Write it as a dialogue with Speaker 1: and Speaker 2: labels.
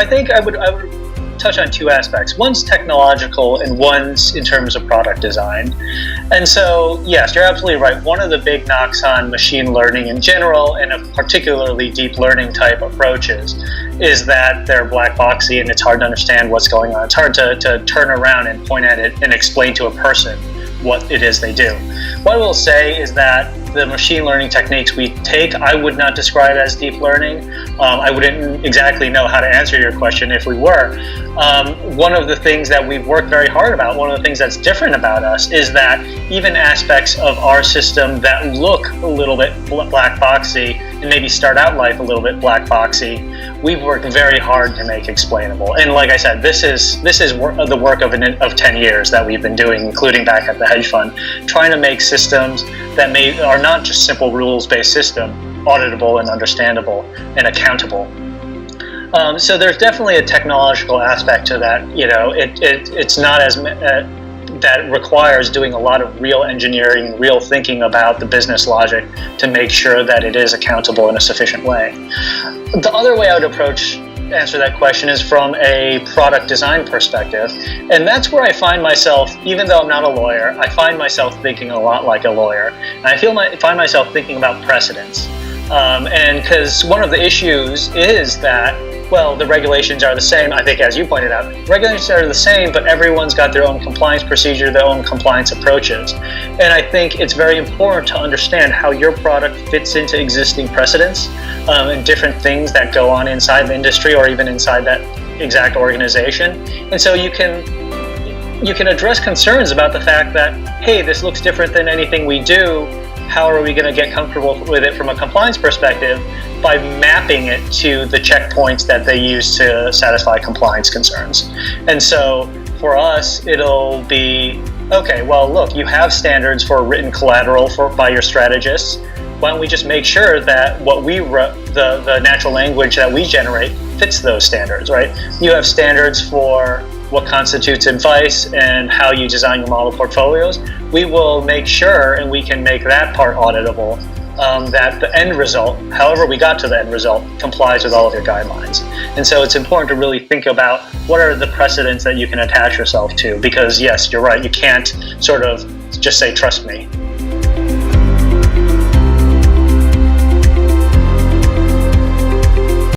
Speaker 1: I think I would touch on two aspects. One's technological and one's in terms of product design. And so, yes, you're absolutely right. One of the big knocks on machine learning in general, and of particularly deep learning type approaches, is that they're black boxy and it's hard to understand what's going on. It's hard to turn around and point at it and explain to a person what it is they do. What I will say is that the machine learning techniques we take, I would not describe as deep learning. I wouldn't exactly know how to answer your question if we were. One of the things that we've worked very hard about, one of the things that's different about us, is that even aspects of our system that look a little bit black boxy and maybe start out life a little bit black boxy, we've worked very hard to make explainable. And like I said, this is the work of 10 years that we've been doing, including back at the hedge fund, trying to make systems that are not just simple rules-based system, auditable and understandable and accountable. So there's definitely a technological aspect to that. It's not as that requires doing a lot of real engineering, real thinking about the business logic to make sure that it is accountable in a sufficient way. The other way I would answer that question is from a product design perspective, and that's where I find myself, even though I'm not a lawyer, I find myself thinking a lot like a lawyer, and I find myself thinking about precedents, and because one of the issues is that, well, the regulations are the same. I think, as you pointed out, regulations are the same, but everyone's got their own compliance procedure, their own compliance approaches. And I think it's very important to understand how your product fits into existing precedents and different things that go on inside the industry or even inside that exact organization. And so you can address concerns about the fact that, hey, this looks different than anything we do. How are we going to get comfortable with it from a compliance perspective? By mapping it to the checkpoints that they use to satisfy compliance concerns. And so for us, it'll be, okay, well, look, you have standards for written collateral by your strategists. Why don't we just make sure that what we the natural language that we generate fits those standards, right? You have standards for what constitutes advice and how you design your model portfolios. We will make sure, and we can make that part auditable, that the end result, however we got to the end result, complies with all of your guidelines. And so it's important to really think about what are the precedents that you can attach yourself to, because yes, you're right, you can't sort of just say, trust me.